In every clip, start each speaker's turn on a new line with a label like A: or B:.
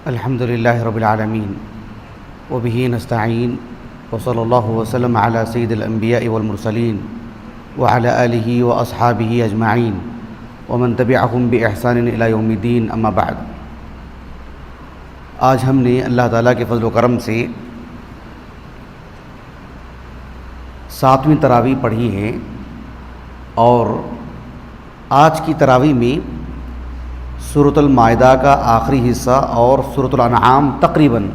A: الحمد للہ رب العالمین وبہ نستعین وصلی اللہ وسلم علی سید الانبیاء والمرسلین وعلی آلہ واصحابہ اجمعین ومن تبعہم باحسان الی یوم الدین، اما بعد۔ آج ہم نے اللہ تعالیٰ کے فضل و کرم سے 7ویں تراویح پڑھی ہے، اور آج کی تراویح میں سورۃ المائدہ کا آخری حصہ اور سورۃ الانعام تقریباً،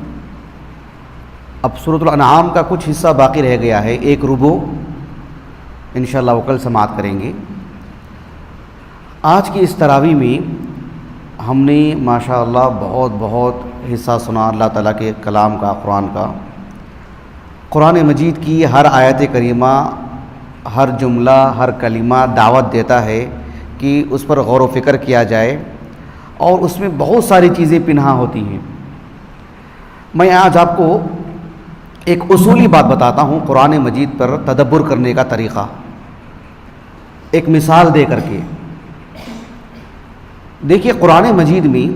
A: اب سورۃ الانعام کا کچھ حصہ باقی رہ گیا ہے، ایک ربع انشاءاللہ وہ کل سماعت کریں گے۔ آج کی اس تراویح میں ہم نے ماشاءاللہ بہت حصہ سنا اللہ تعالیٰ کے کلام کا، قرآن کا۔ قرآن مجید کی ہر آیت کریمہ، ہر جملہ، ہر کلمہ دعوت دیتا ہے کہ اس پر غور و فکر کیا جائے، اور اس میں بہت ساری چیزیں پنہاں ہوتی ہیں۔ میں آج آپ کو ایک اصولی بات بتاتا ہوں قرآن مجید پر تدبر کرنے کا طریقہ، ایک مثال دے کر کے۔ دیکھیے، قرآن مجید میں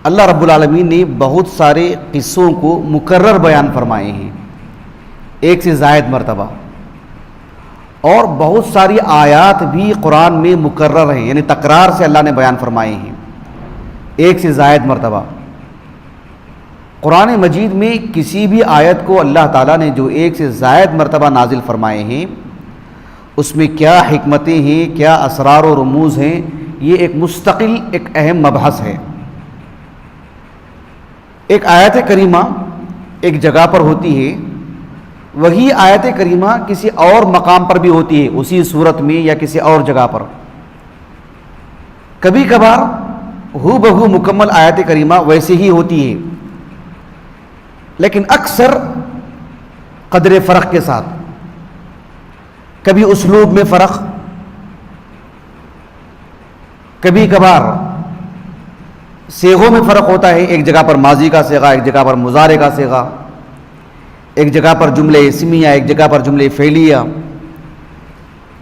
A: اللہ رب العالمین نے بہت سارے قصوں کو مکرر بیان فرمائے ہیں، ایک سے زائد مرتبہ، اور بہت ساری آیات بھی قرآن میں مکرر ہیں، یعنی تکرار سے اللہ نے بیان فرمائے ہیں، ایک سے زائد مرتبہ۔ قرآن مجید میں کسی بھی آیت کو اللہ تعالیٰ نے جو ایک سے زائد مرتبہ نازل فرمائے ہیں، اس میں کیا حکمتیں ہیں، کیا اسرار و رموز ہیں، یہ ایک مستقل ایک اہم مبحث ہے۔ ایک آیت کریمہ ایک جگہ پر ہوتی ہے، وہی آیت کریمہ کسی اور مقام پر بھی ہوتی ہے، اسی صورت میں یا کسی اور جگہ پر۔ کبھی کبھار ہو بہو مکمل آیت کریمہ ویسے ہی ہوتی ہے، لیکن اکثر قدر فرق کے ساتھ، کبھی اسلوب میں فرق، کبھی کبھار صیغوں میں فرق ہوتا ہے، ایک جگہ پر ماضی کا صیغہ، ایک جگہ پر مضارع کا صیغہ، ایک جگہ پر جملہ اسمیہ، ایک جگہ پر جملہ فعلیہ،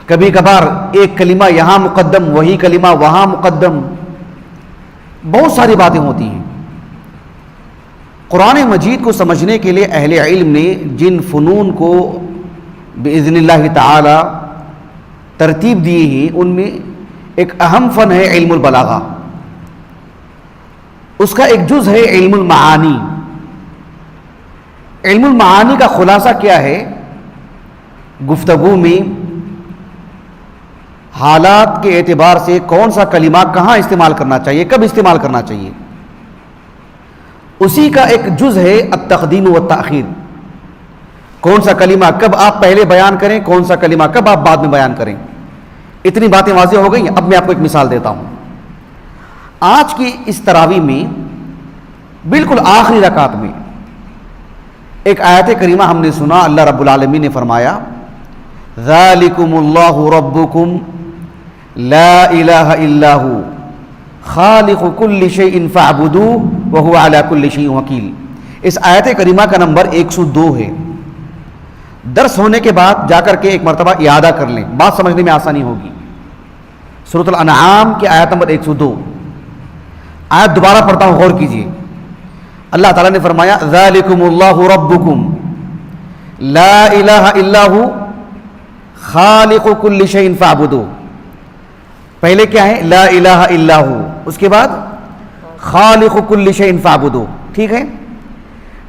A: کبھی کبھار ایک کلمہ یہاں مقدم، وہی کلمہ وہاں مقدم، بہت ساری باتیں ہوتی ہیں۔ قرآن مجید کو سمجھنے کے لیے اہل علم نے جن فنون کو باذن اللہ تعالی ترتیب دی ہیں، ان میں ایک اہم فن ہے علم البلاغہ، اس کا ایک جز ہے علم المعانی۔ علم المعانی کا خلاصہ کیا ہے؟ گفتگو میں حالات کے اعتبار سے کون سا کلمہ کہاں استعمال کرنا چاہیے، کب استعمال کرنا چاہیے، اسی کا ایک جز ہے التقدیم والتأخیر۔ کون سا کلمہ کب آپ پہلے بیان کریں، کون سا کلمہ کب آپ بعد میں بیان کریں۔ اتنی باتیں واضح ہو گئی۔ اب میں آپ کو ایک مثال دیتا ہوں۔ آج کی اس تراویح میں بالکل آخری رکعت میں ایک آیت کریمہ ہم نے سنا، اللہ رب العالمین نے فرمایا ذالکم اللہ ربکم لا الہ الا ہو خالق کل شیء فاعبدوہ وہو علی کل شیء وکیل۔ اس آیت کریمہ کا نمبر 102 ہے۔ درس ہونے کے بعد جا کر کے ایک مرتبہ اعادہ کر لیں، بات سمجھنے میں آسانی ہوگی۔ سورۃ الانعام کی آیت نمبر 102، آیت دوبارہ پڑھتا ہوں، غور کیجیے۔ اللہ تعالیٰ نے فرمایا ذالکم اللہ ربکم لا الہ الا ہو خالق کل شیء فاعبدوہ۔ پہلے کیا ہے؟ لا الہ الا ہو، اس کے بعد خالق کل شیء فاعبدوہ، ٹھیک ہے؟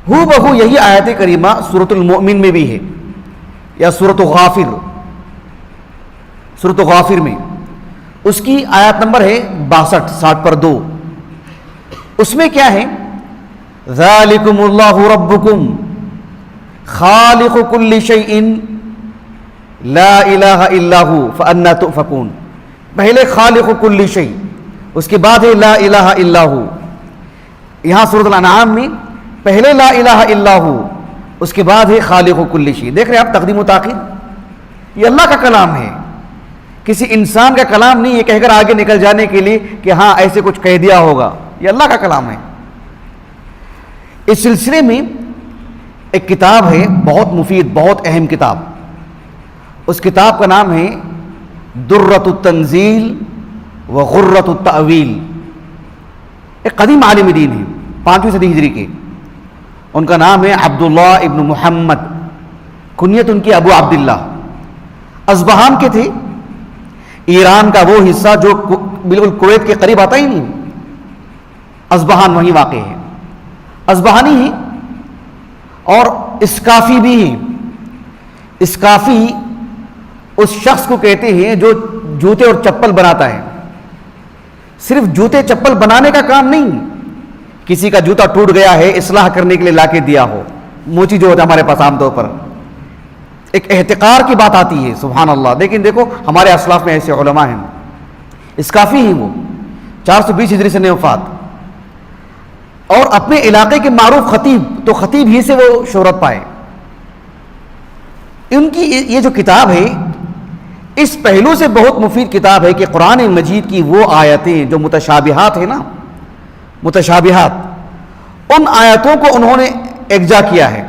A: ہو بہو یہی آیت کریمہ سورۃ المؤمن میں بھی ہے، یا سورۃ غافر، سورۃ غافر میں اس کی آیت نمبر ہے 62، 60 پر 2۔ اس میں کیا ہے؟ ذالکم اللہ ربکم خالق کل شیء لا الہ الا ہو فانا تؤفکون۔ پہلے خالق کل شیء، اس کے بعد ہے لا الہ الا ہو۔ یہاں سورۃ الانعام میں پہلے لا الہ الا ہو، اس کے بعد ہے خالق کل شیء۔ دیکھ رہے ہیں آپ تقدیم و تاخیر؟ یہ اللہ کا کلام ہے، کسی انسان کا کلام نہیں، یہ کہہ کر آگے نکل جانے کے لیے کہ ہاں ایسے کچھ کہہ دیا ہوگا، یہ اللہ کا کلام ہے۔ اس سلسلے میں ایک کتاب ہے بہت مفید، بہت اہم کتاب، اس کتاب کا نام ہے درۃ التنزیل وغرۃ التأویل۔ ایک قدیم عالم دین ہے، 5वीं सदी हिजरी के। उनका नाम है अब्दुल्ला इब्न मुहम्मद, कुनियत उनकी अबू अब्दुल्ला। असबहान के थे, ईरान का वो हिस्सा जो बिल्कुल कुवैत के करीब आता ही नहीं, असबहान वहीं वाक़ है। असबहानी ही और इस्काफी भी हैं। इस्काफी उस शख्स को कहते हैं जो जूते और चप्पल बनाता है। सिर्फ जूते चप्पल बनाने का काम नहीं, किसी का जूता टूट गया है, इस्लाह करने के लिए लाके दिया हो, मोची जो होता है हमारे पास आमतौर पर, एक एहतिकार की बात आती है, सुभान अल्लाह। लेकिन देखो हमारे असलाफ में ऐसे उलमा हैं। इस्काफी ही वो 420 हिजरी से ने वफात, और अपने इलाके के मारूफ खतीब, तो खतीब ही से वो शोहरत पाए। उनकी ये जो किताब है, इस पहलू से बहुत मुफीद किताब है कि कुरान मजीद की वो आयतें जो मुतशाबिहात है ना, मुतशाबिहात, उन आयतों को उन्होंने एकजा किया है।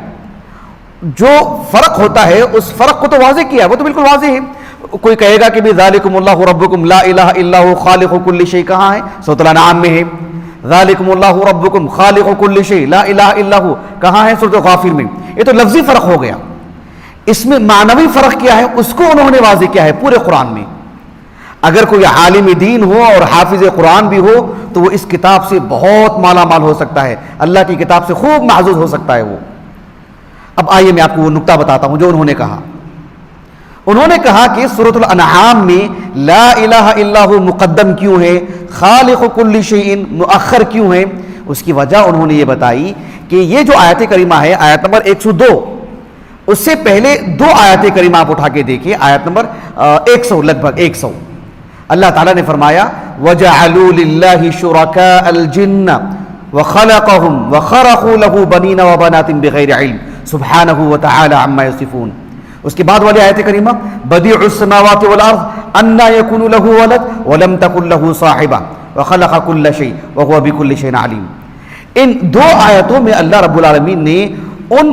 A: जो फ़र्क होता है उस फ़र्क को तो वाज़ेह किया है, वो तो बिल्कुल वाज़ेह है। कोई कहेगा कि भी ज़ालिकुमुल्लाहु रब्बुकुम ला इलाहा इल्ला हु खालिक़ु कुल्लि शै, कहाँ है? सूरह अल-अनआम में है। ज़ालिकुमुल्लाहु रब्बुकुम खालिक़ु कुल्लि शै ला इलाहा इल्ला हु, कहाँ है? सूरह गाफिर में। ये तो लफ्ज़ी फ़र्क हो गया। इसमें मानवी फ़र्क क्या है उसको उन्होंने वाज़ेह किया है पूरे कुरान में। अगर कोई आलिम दीन हो और हाफिज़ कुरान भी हो तो वो इस किताब से बहुत माला माल हो सकता है, अल्लाह की किताब से खूब महजूज हो सकता है वो। अब आइए मैं आपको वो नुक्ता बताता हूँ जो उन्होंने कहा। उन्होंने कहा कि सूरह अल-अनआम में ला इलाहा इल्ला हु मुक़द्दम क्यों है, खालिक़ु कुल्लि शैइन मुअख्खर क्यों है, उसकी वजह उन्होंने ये बताई कि ये जो आयत करीमा है, आयत नंबर 102, उससे पहले 2 आयत करीमा आप उठा के देखिए। आयत नंबर 100, लगभग 100, अल्लाह ताला ने फरमाया वजअलू लिल्लाहि शुरकाअल जिन्न व खलक़हुम व खरक़ू लहू बनीना व बनातिन बिग़ैरि इल्म सुब्हानहू व तआला अम्मा यसिफून। उसके बाद वाली आयत करीमा बदीउस समावाति वल अर्ज़ अन्ना यकुनु लहू वलद व लम तकुन लहू साहिबा व खलक़ कुल्ल शै व हुवा बिकुल्लि शैइन अलीम। इन 2 आयतों में अल्लाह रब्बुल आलमीन ने उन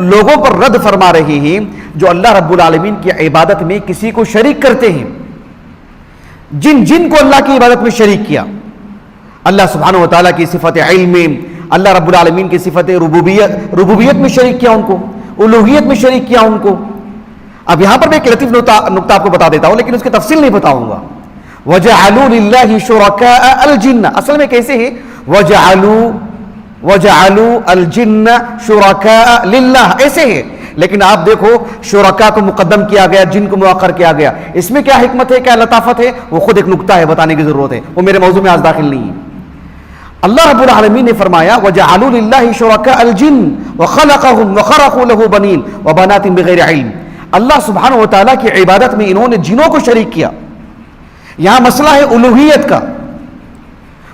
A: लोगों पर रद्द फरमा रहे हैं जो अल्लाह रब्बुल आलमीन की इबादत में किसी को शरीक करते हैं। जिन को अल्लाह की इबादत में शरीक किया, अल्लाह सुब्हानहू व तआला की सिफत इल्म में, अल्लाह रब्बुल आलमीन की सिफत रुबूबियत में शरीक किया उनको, उलूहियत में शरीक किया उनको। अब यहां पर मैं एक लतीफ नुक्ता आपको बता देता हूं, लेकिन उसकी तफसील नहीं बताऊंगा। वजअलू लिल्लाहि शुरकाअल जिन्न, असल में कैसे है? वजअलू अल जिन्न शुरकाअ लिल्लाह, ऐसे है। लेकिन आप देखो शुरका को मुकद्दम किया गया, जिन को मुअख्खर किया गया। इसमें क्या हिकमत है, क्या लताफत है, वो खुद एक नुक्ता है, बताने की जरूरत है, वो मेरे मौजू में आज दाखिल नहीं है। अल्लाह रब्बुल आलमीन ने फरमाया वजअलू लिल्लाहि शुरकाअल जिन्न व खलक़हुम व खरक़ू लहू बनीन व बनातिन बिग़ैरि इल्म। अल्लाह सुब्हानहू व तआला की इबादत में इन्होंने जिनों को शरीक किया। यहां मसला है उलूहियत का।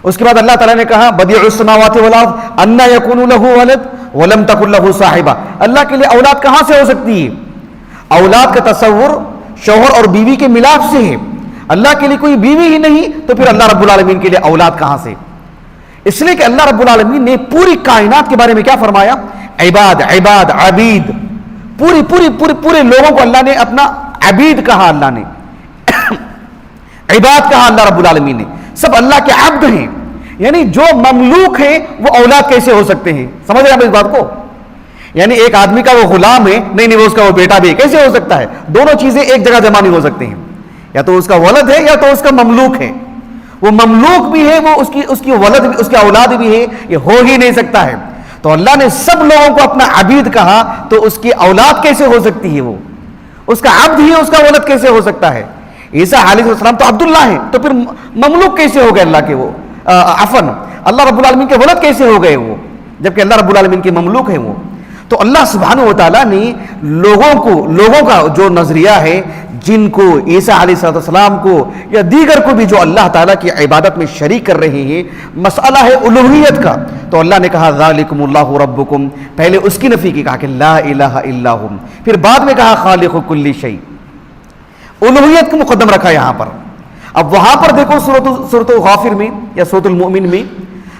A: उसके बाद अल्लाह ताला ने कहा बदीउस समावाति वल अर्ज़ अन्ना यकुनु लहू वलद व लम तकुन लहू साहिबा। अल्लाह के लिए औलाद कहां से हो सकती है? औलाद का तसव्वुर शौहर और बीवी के मिलाप से है। अल्लाह के लिए कोई बीवी ही नहीं तो फिर अल्लाह रब्बुल आलमीन के लिए औलाद कहां से? इसलिए कि अल्लाह रब्बुल आलमीन ने पूरी कायनात के बारे में क्या फरमाया? इबाद अबीद, पूरे लोगों को अल्लाह ने अपना अबीद कहा, अल्लाह ने इबाद कहा, अल्लाह रब्बुल आलमीन ने। सब अल्लाह के अब्द हैं, यानी जो ममलूक है वो औलाद कैसे हो सकते हैं? समझ रहे हैं आप इस बात को? यानी एक आदमी का वो गुलाम है, नहीं वो उसका वो बेटा भी है, कैसे हो सकता है? दोनों चीजें एक जगह जमा नहीं हो सकती हैं। या तो उसका वलद है या तो उसका ममलूक है। वो ममलूक भी है, वो उसकी वलद भी, उसकी औलाद भी है, ये हो ही नहीं सकता है। तो अल्लाह ने सब लोगों को अपना अबीद कहा, तो उसकी औलाद कैसे हो सकती है? वो उसका अब्द ही है, उसका वलद कैसे हो सकता है? ईसा अलैहिस्सलाम तो अब्दुल्ला है, तो फिर ममलूक कैसे हो गए अल्लाह के? वो अफन अल्लाह रब्बुल आलमीन के वलद कैसे हो गए वो, जबकि अल्लाह रब्बुल आलमीन के ममलूक है वो? तो अल्लाह सुब्हानहू व तआला ने लोगों का जो नजरिया है, जिनको ईसा अलैहिस्सलाम को या दीगर को भी जो अल्लाह ताला की इबादत में शरीक कर रहे हैं, मसला है उलूहियत का, तो अल्लाह ने कहा ज़ालिकुमुल्लाहु रब्बुकुम, पहले उसकी नफी की, कहा कि ला इलाहा इल्ला हु, फिर बाद में कहा खालिक़ु कुल्लि शै, उलूहियत को मुकद्दम रखा यहां पर। अब वहां पर देखो सूरत गाफिर में या सूरत मोमिन में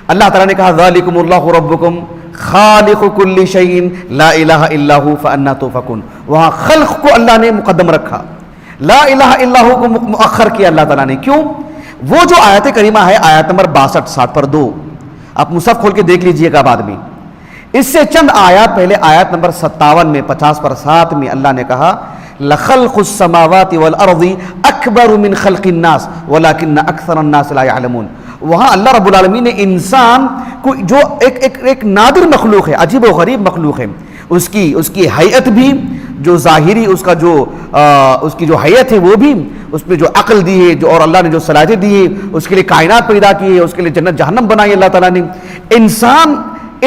A: अल्लाह ताला ने कहा ज़ालिकुमुल्लाहु रब्बुकुम खालिक़ु कुल्लि शैइन ला इलाहा इल्ला हु फअन्ना तुफकुन। वहां खल्क़ को अल्लाह ने मुकद्दम रखा, ला इलाहा इल्ला हु को मुअख्खर किया अल्लाह ताला ने। क्यों? वो जो आयत करीमा है आयत नंबर 62 60 पर 2, آپ مصحف کھول کے دیکھ لیجئے گا بعد میں. اس سے چند آیات پہلے آیت نمبر 57 میں 50/7 میں اللہ نے کہا لخلق السماوات والارض اکبر من خلق الناس ولکن اکثر الناس لا يعلمون. وہاں اللہ رب العالمین نے انسان کو جو ایک نادر مخلوق ہے, عجیب و غریب مخلوق ہے, اس کی حیت بھی, جو ظاہری اس کی جو حیت ہے وہ بھی, اس پہ جو عقل دی ہے, جو اور اللہ نے جو صلاحیت دی ہے, اس کے لیے کائنات پیدا کی ہے, اس کے لیے جنت جہنم بنائی اللہ تعالیٰ نے. انسان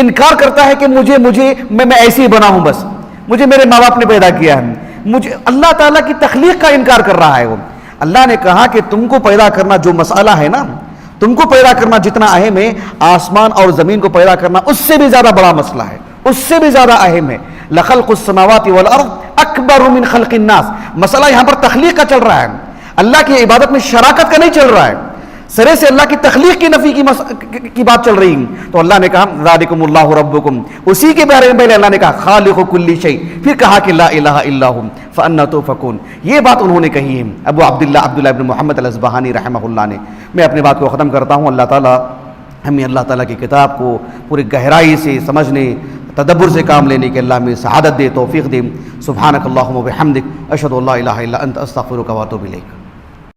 A: انکار کرتا ہے کہ میں ایسے ہی بنا ہوں, بس مجھے میرے ماں باپ نے پیدا کیا ہے, مجھے اللہ تعالیٰ کی تخلیق کا انکار کر رہا ہے. وہ اللہ نے کہا کہ تم کو پیدا کرنا جو مسئلہ ہے نا, تم کو پیدا کرنا جتنا اہم ہے, آسمان اور زمین کو پیدا کرنا اس سے بھی زیادہ بڑا مسئلہ ہے, اس سے بھی زیادہ اہم ہے. لخلق السماوات والارض اکبر من خلق الناس. مسئلہ یہاں پر تخلیق کا چل رہا ہے, اللہ کی عبادت میں شراکت کا نہیں چل رہا ہے, سرے سے اللہ کی تخلیق کی نفی کی بات چل رہی ہے. تو اللہ نے کہا ذالکم اللہ ربکم, اسی کے بارے میں پہلے اللہ نے کہا خالق کل شیء, پھر کہا کہ لا الہ الا ہو فانا تؤفکون. یہ بات انہوں نے کہی ہے ابو عبداللہ ابن محمد الاصبہانی رحمہ اللہ نے. میں اپنی بات کو ختم کرتا ہوں. اللہ تعالیٰ ہمیں اللہ تعالیٰ کی کتاب کو پوری گہرائی سے سمجھنے, تدبر سے کام لینے کے اللہ ہمیں سعادت دے, توفیق دے. سبحانک اللہم و بحمدک اشہد ان لا الہ الا انت استغفرک و اتوب الیک.